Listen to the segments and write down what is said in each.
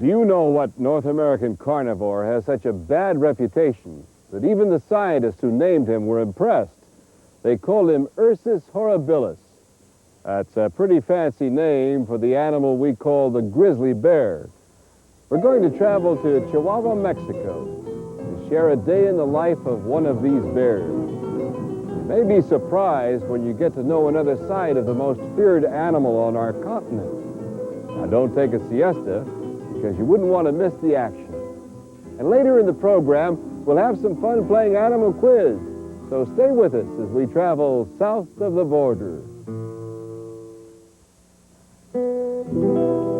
you know what North American carnivore has such a bad reputation that even the scientists who named him were impressed? They called him Ursus horribilis. That's a pretty fancy name for the animal we call the grizzly bear. We're going to travel to Chihuahua, Mexico, to share a day in the life of one of these bears. You may be surprised when you get to know another side of the most feared animal on our continent. Now, don't take a siesta, because you wouldn't want to miss the action. And later in the program, we'll have some fun playing Animal Quiz. So stay with us as we travel south of the border.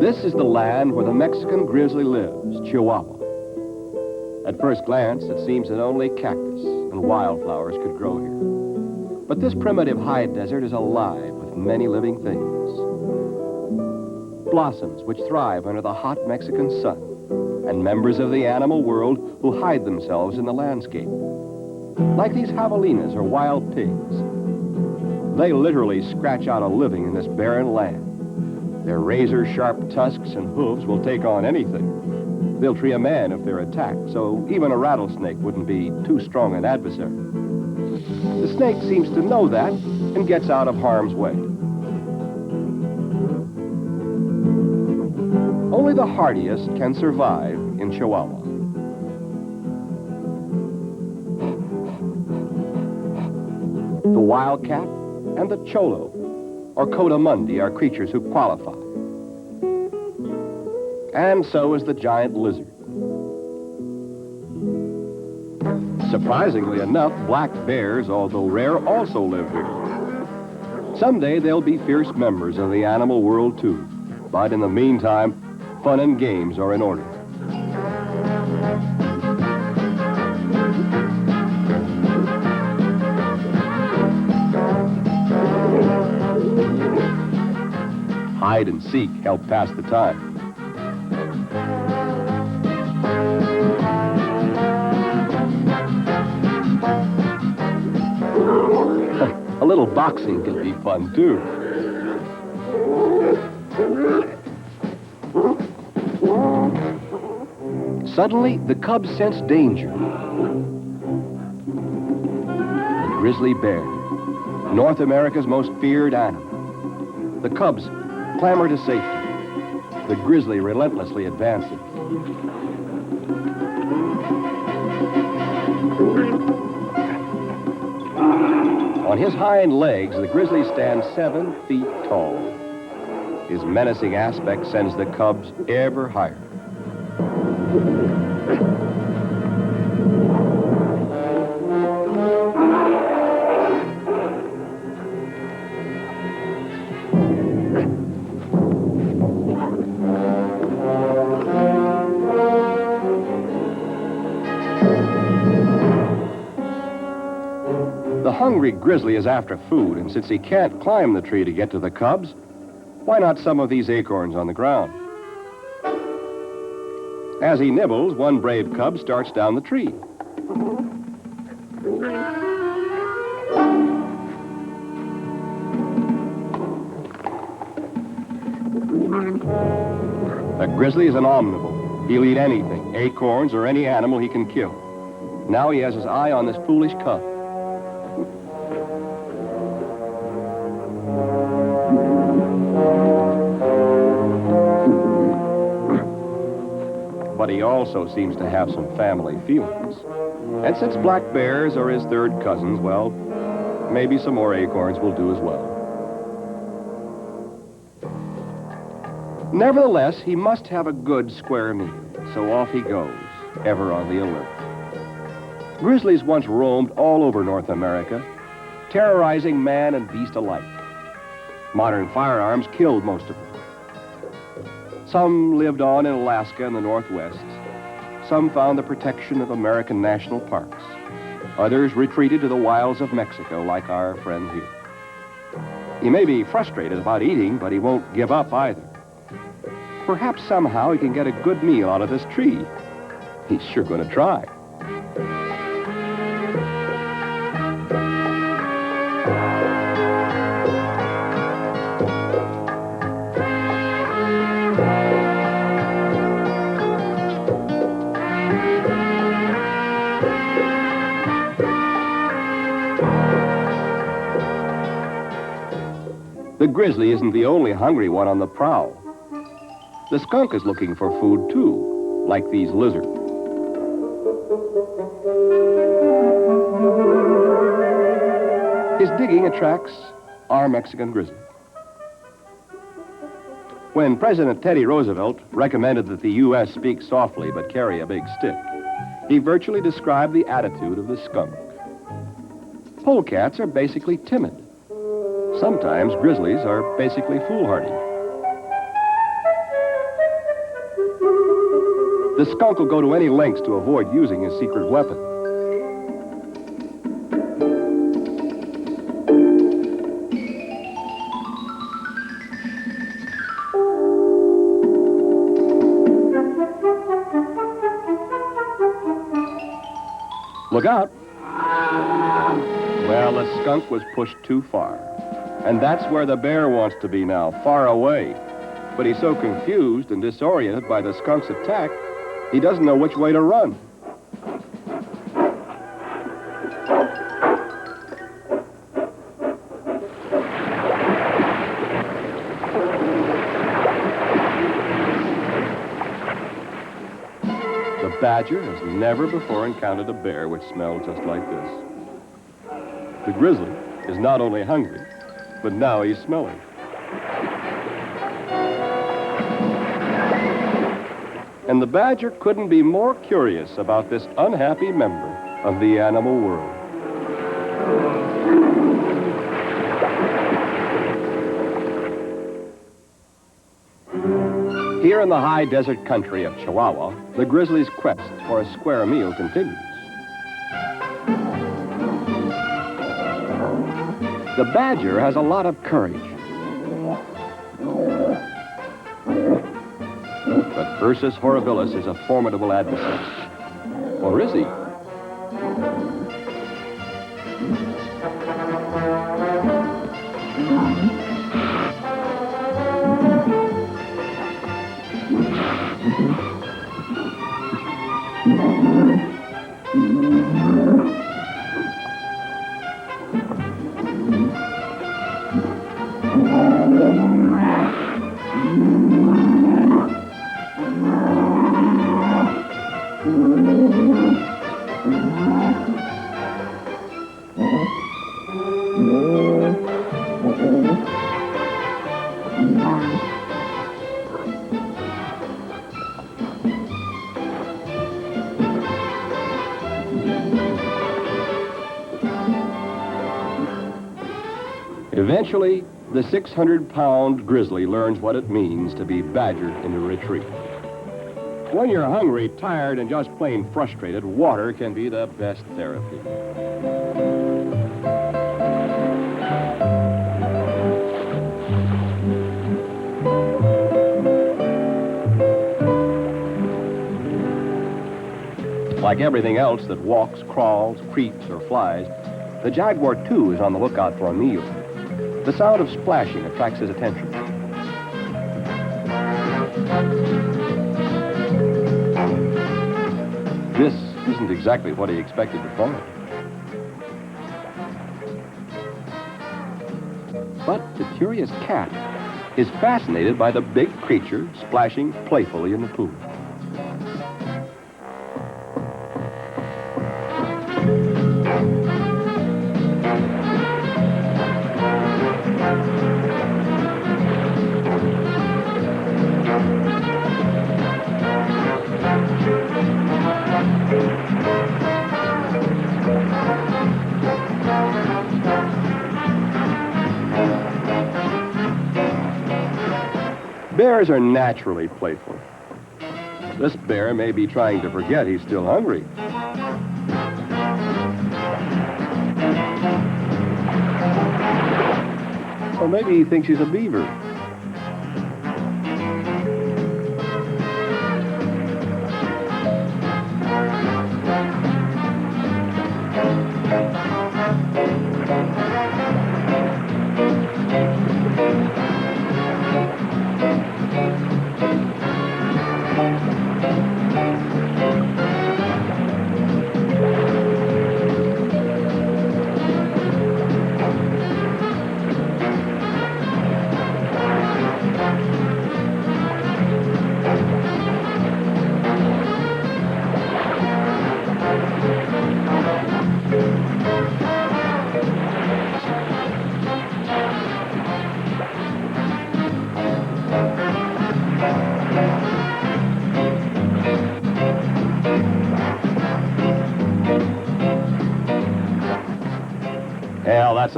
This is the land where the Mexican grizzly lives, Chihuahua. At first glance, it seems that only cactus and wildflowers could grow here. But this primitive high desert is alive with many living things. Blossoms which thrive under the hot Mexican sun, and members of the animal world who hide themselves in the landscape. Like these javelinas or wild pigs. They literally scratch out a living in this barren land. Their razor-sharp tusks and hooves will take on anything. They'll tree a man if they're attacked, so even a rattlesnake wouldn't be too strong an adversary. The snake seems to know that and gets out of harm's way. Only the hardiest can survive in Chihuahua. The wildcat and the cholo, or cotamundi, are creatures who qualify. And so is the giant lizard. Surprisingly enough, black bears, although rare, also live here. Someday they'll be fierce members of the animal world too. But in the meantime, fun and games are in order. Hide and seek help pass the time. A little boxing can be fun too. Suddenly, the cubs sense danger. The grizzly bear, North America's most feared animal. The cubs clamber to safety. The grizzly relentlessly advances. On his hind legs, the grizzly stands 7 feet tall. His menacing aspect sends the cubs ever higher. The hungry grizzly is after food, and since he can't climb the tree to get to the cubs, why not some of these acorns on the ground? As he nibbles, one brave cub starts down the tree. The grizzly is an omnivore. He'll eat anything, acorns or any animal he can kill. Now he has his eye on this foolish cub. But he also seems to have some family feelings. And since black bears are his third cousins, well, maybe some more acorns will do as well. Nevertheless, he must have a good square meal, so off he goes, ever on the alert. Grizzlies once roamed all over North America, terrorizing man and beast alike. Modern firearms killed most of them. Some lived on in Alaska and the Northwest. Some found the protection of American national parks. Others retreated to the wilds of Mexico, like our friend here. He may be frustrated about eating, but he won't give up either. Perhaps somehow he can get a good meal out of this tree. He's sure going to try. The grizzly isn't the only hungry one on the prowl. The skunk is looking for food too, like these lizards. His digging attracts our Mexican grizzly. When President Teddy Roosevelt recommended that the U.S. speak softly but carry a big stick, he virtually described the attitude of the skunk. Polecats are basically timid. Sometimes grizzlies are basically foolhardy. The skunk will go to any lengths to avoid using his secret weapon. Look out! Well, the skunk was pushed too far. And that's where the bear wants to be now, far away. But he's so confused and disoriented by the skunk's attack, he doesn't know which way to run. The badger has never before encountered a bear which smelled just like this. The grizzly is not only hungry, but now he's smelling. And the badger couldn't be more curious about this unhappy member of the animal world. Here in the high desert country of Chihuahua, the grizzly's quest for a square meal continues. The badger has a lot of courage. But Ursus horribilis is a formidable adversary. Or is he? Eventually, the 600-pound grizzly learns what it means to be badgered into retreat. When you're hungry, tired, and just plain frustrated, water can be the best therapy. Like everything else that walks, crawls, creeps, or flies, the jaguar, too, is on the lookout for a meal. The sound of splashing attracts his attention. This isn't exactly what he expected to find. But the curious cat is fascinated by the big creature splashing playfully in the pool. Bears are naturally playful. This bear may be trying to forget he's still hungry. Or maybe he thinks he's a beaver.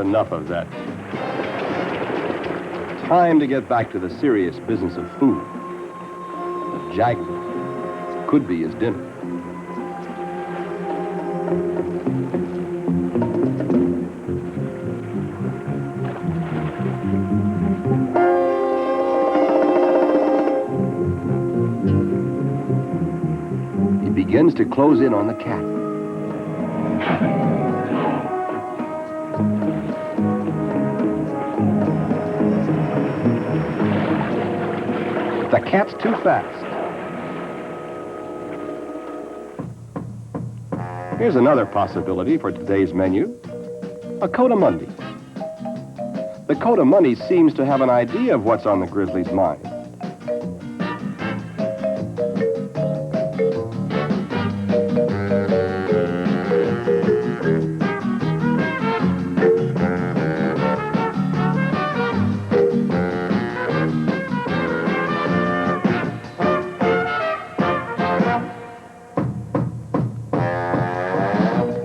enough of that. Time to get back to the serious business of food. The jaguar could be his dinner. He begins to close in on the cat. The cat's too fast. Here's another possibility for today's menu. A coatimundi. The coatimundi seems to have an idea of what's on the grizzly's mind.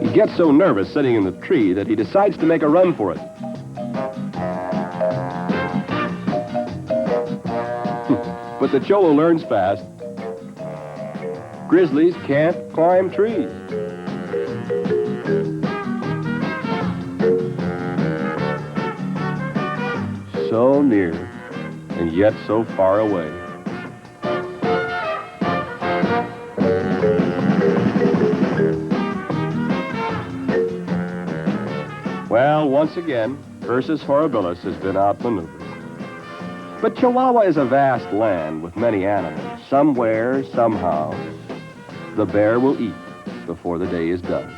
He gets so nervous sitting in the tree that he decides to make a run for it. But the cholo learns fast. Grizzlies can't climb trees. So near, and yet so far away. Well, once again, Ursus horribilis has been outmaneuvered. But Chihuahua is a vast land with many animals. Somewhere, somehow, the bear will eat before the day is done.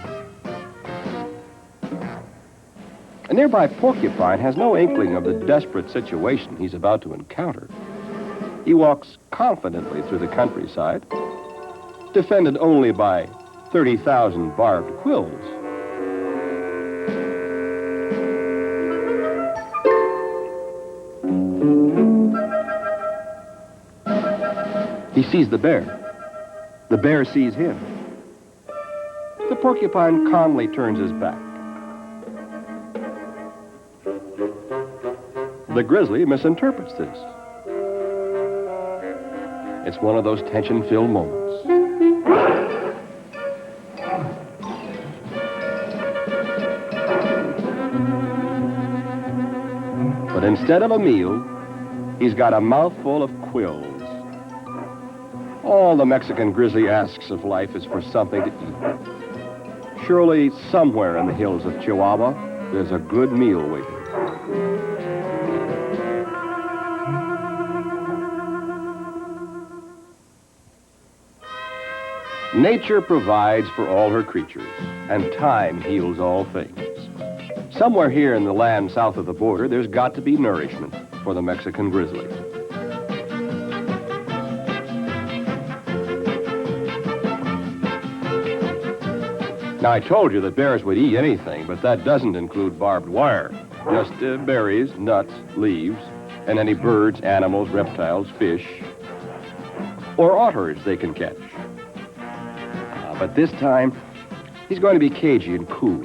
A nearby porcupine has no inkling of the desperate situation he's about to encounter. He walks confidently through the countryside, defended only by 30,000 barbed quills. He sees the bear. The bear sees him. The porcupine calmly turns his back. The grizzly misinterprets this. It's one of those tension-filled moments. But instead of a meal, he's got a mouthful of quills. All the Mexican grizzly asks of life is for something to eat. Surely, somewhere in the hills of Chihuahua, there's a good meal waiting. Nature provides for all her creatures, and time heals all things. Somewhere here in the land south of the border, there's got to be nourishment for the Mexican grizzly. Now, I told you that bears would eat anything, but that doesn't include barbed wire. Just berries, nuts, leaves, and any birds, animals, reptiles, fish, or otters they can catch. But this time, he's going to be cagey and cool.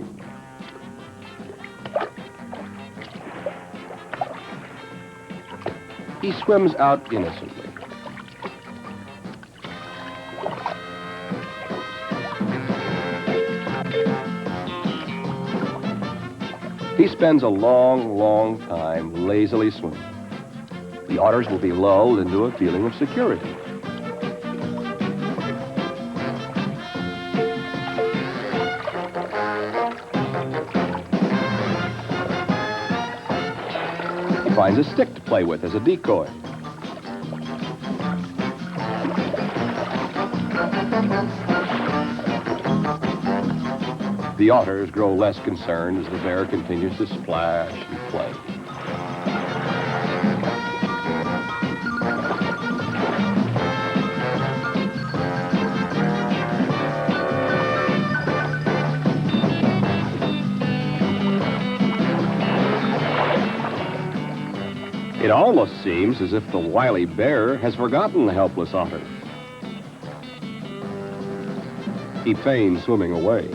He swims out innocently. He spends a long, long time lazily swimming. The otters will be lulled into a feeling of security. He finds a stick to play with as a decoy. The otters grow less concerned as the bear continues to splash and play. It almost seems as if the wily bear has forgotten the helpless otter. He feigns swimming away.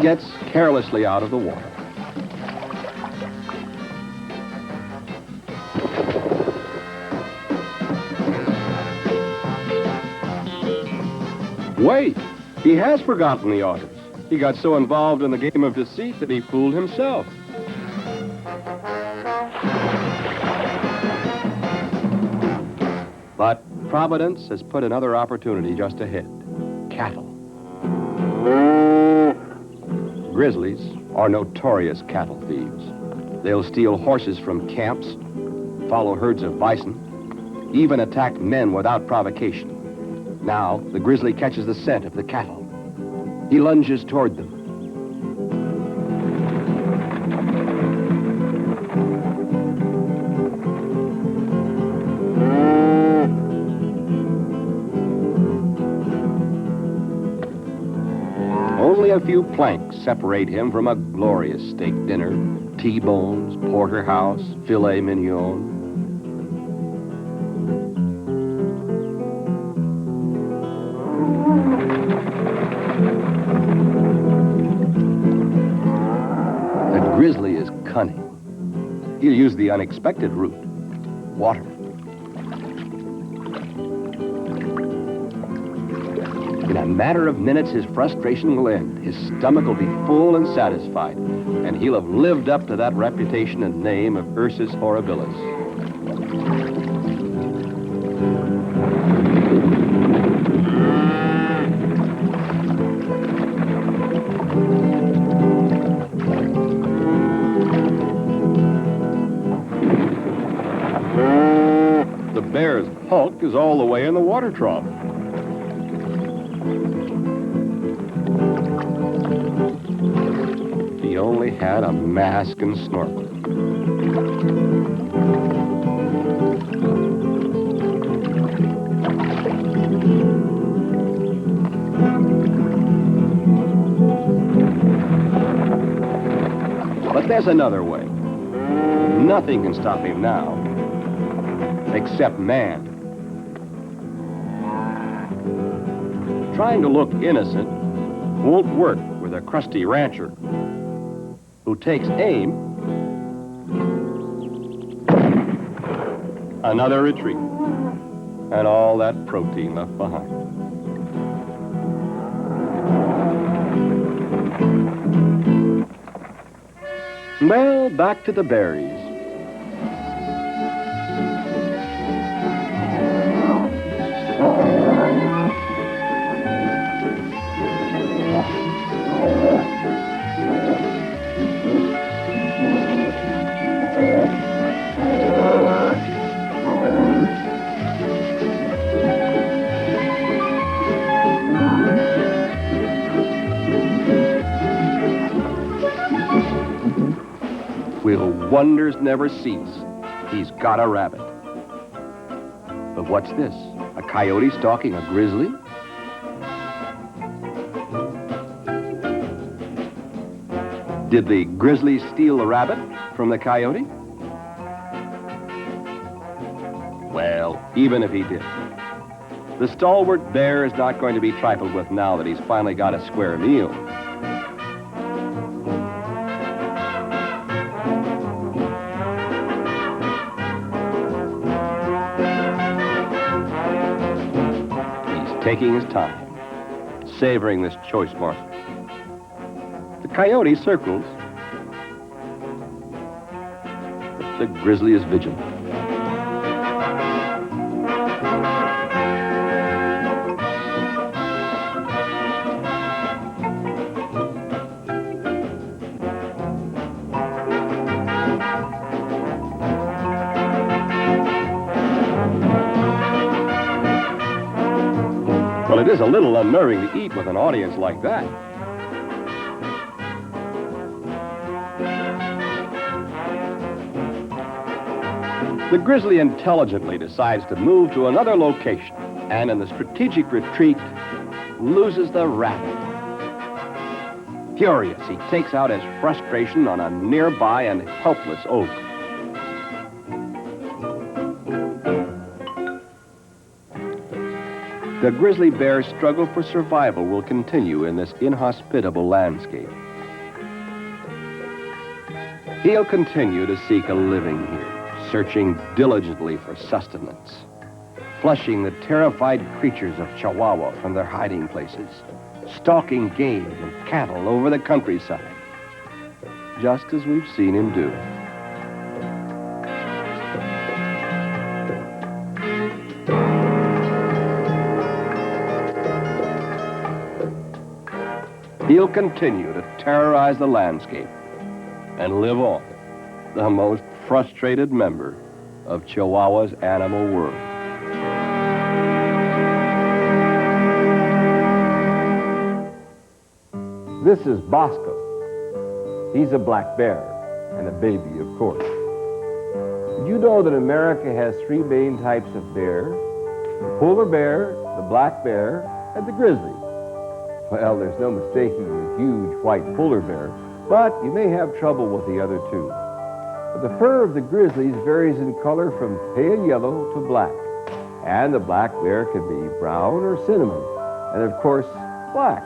gets carelessly out of the water. Wait, he has forgotten the otters. He got so involved in the game of deceit that he fooled himself. But Providence has put another opportunity just ahead. Cattle. Grizzlies are notorious cattle thieves. They'll steal horses from camps, follow herds of bison, even attack men without provocation. Now, the grizzly catches the scent of the cattle. He lunges toward them. Only a few planks separate him from a glorious steak dinner. T-bones, porterhouse, filet mignon. The grizzly is cunning. He'll use the unexpected route, water. In a matter of minutes, his frustration will end. His stomach will be full and satisfied, and he'll have lived up to that reputation and name of Ursus horribilis. The bear's hulk is all the way in the water trough. He only had a mask and snorkel. But there's another way. Nothing can stop him now, except man. Trying to look innocent won't work with a crusty rancher who takes aim. Another retreat, and all that protein left behind. Well, back to the berries. Will wonders never cease? He's got a rabbit. But what's this? A coyote stalking a grizzly? Did the grizzly steal the rabbit from the coyote? Well, even if he did, the stalwart bear is not going to be trifled with now that he's finally got a square meal. Taking his time, savoring this choice morsel. The coyote circles, but the grizzly is vigilant. Well, it is a little unnerving to eat with an audience like that. The grizzly intelligently decides to move to another location, and in the strategic retreat, loses the rabbit. Furious, he takes out his frustration on a nearby and helpless oak. The grizzly bear's struggle for survival will continue in this inhospitable landscape. He'll continue to seek a living here, searching diligently for sustenance, flushing the terrified creatures of Chihuahua from their hiding places, stalking game and cattle over the countryside, just as we've seen him do. He'll continue to terrorize the landscape and live on, the most frustrated member of Chihuahua's animal world. This is Bosco. He's a black bear, and a baby, of course. Did you know that America has three main types of bear? The polar bear, the black bear, and the grizzly. Well, there's no mistaking the huge white polar bear, but you may have trouble with the other two. But the fur of the grizzlies varies in color from pale yellow to black, and the black bear can be brown or cinnamon, and of course, black.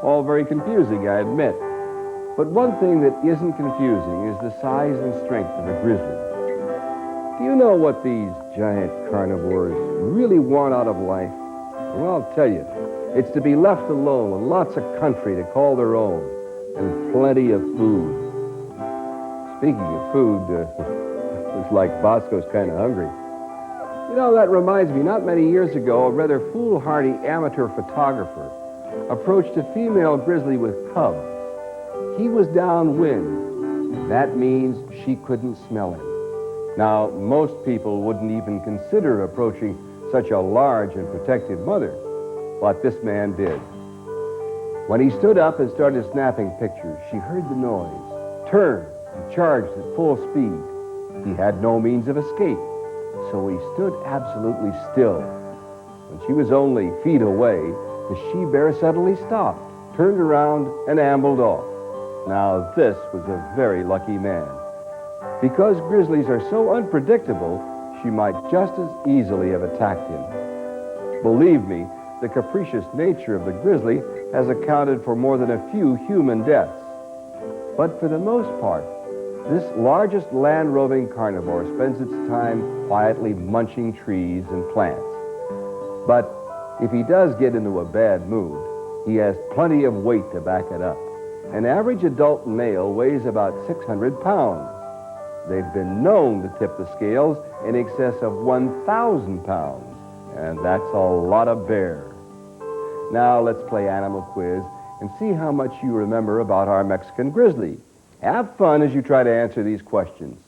All very confusing, I admit. But one thing that isn't confusing is the size and strength of a grizzly. Do you know what these giant carnivores really want out of life? Well, I'll tell you. It's to be left alone with lots of country to call their own and plenty of food. Speaking of food, looks like Bosco's kind of hungry. You know, that reminds me, not many years ago, a rather foolhardy amateur photographer approached a female grizzly with cubs. He was downwind. That means she couldn't smell him. Now, most people wouldn't even consider approaching such a large and protected mother. But this man did. When he stood up and started snapping pictures, she heard the noise, turned, and charged at full speed. He had no means of escape, so he stood absolutely still. When she was only feet away, the she-bear suddenly stopped, turned around, and ambled off. Now this was a very lucky man. Because grizzlies are so unpredictable, she might just as easily have attacked him. Believe me, the capricious nature of the grizzly has accounted for more than a few human deaths. But for the most part, this largest land-roving carnivore spends its time quietly munching trees and plants. But if he does get into a bad mood, he has plenty of weight to back it up. An average adult male weighs about 600 pounds. They've been known to tip the scales in excess of 1,000 pounds, and that's a lot of bear. Now let's play Animal Quiz and see how much you remember about our Mexican grizzly. Have fun as you try to answer these questions.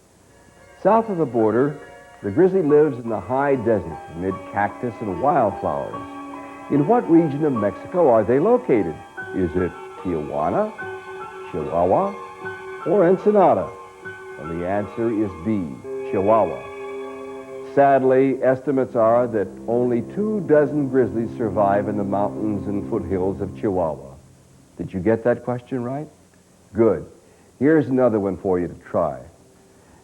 South of the border, the grizzly lives in the high desert amid cactus and wildflowers. In what region of Mexico are they located? Is it Tijuana, Chihuahua, or Ensenada? Well, the answer is B, Chihuahua. Sadly, estimates are that only 24 grizzlies survive in the mountains and foothills of Chihuahua. Did you get that question right? Good. Here's another one for you to try.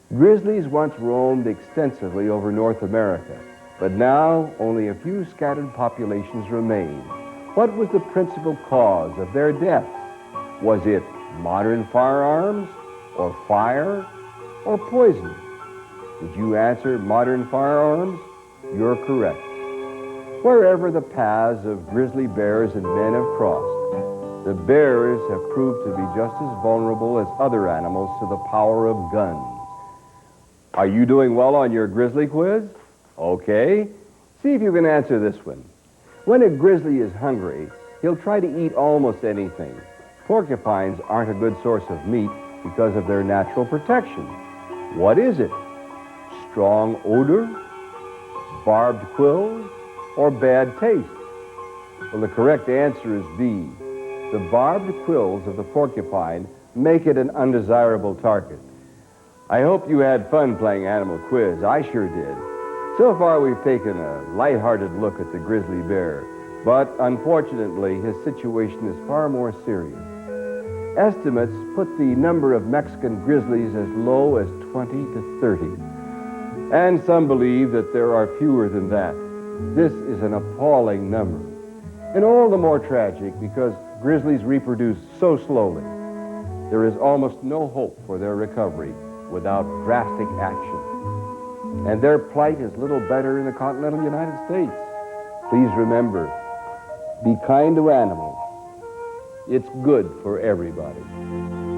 Grizzlies once roamed extensively over North America, but now only a few scattered populations remain. What was the principal cause of their death? Was it modern firearms, or fire, or poison? Did you answer modern firearms? You're correct. Wherever the paths of grizzly bears and men have crossed, the bears have proved to be just as vulnerable as other animals to the power of guns. Are you doing well on your grizzly quiz? Okay. See if you can answer this one. When a grizzly is hungry, he'll try to eat almost anything. Porcupines aren't a good source of meat because of their natural protection. What is it? Strong odor, barbed quills, or bad taste? Well, the correct answer is B. The barbed quills of the porcupine make it an undesirable target. I hope you had fun playing Animal Quiz. I sure did. So far, we've taken a lighthearted look at the grizzly bear, but unfortunately, his situation is far more serious. Estimates put the number of Mexican grizzlies as low as 20 to 30. And some believe that there are fewer than that. This is an appalling number. And all the more tragic because grizzlies reproduce so slowly. There is almost no hope for their recovery without drastic action. And their plight is little better in the continental United States. Please remember, be kind to animals. It's good for everybody.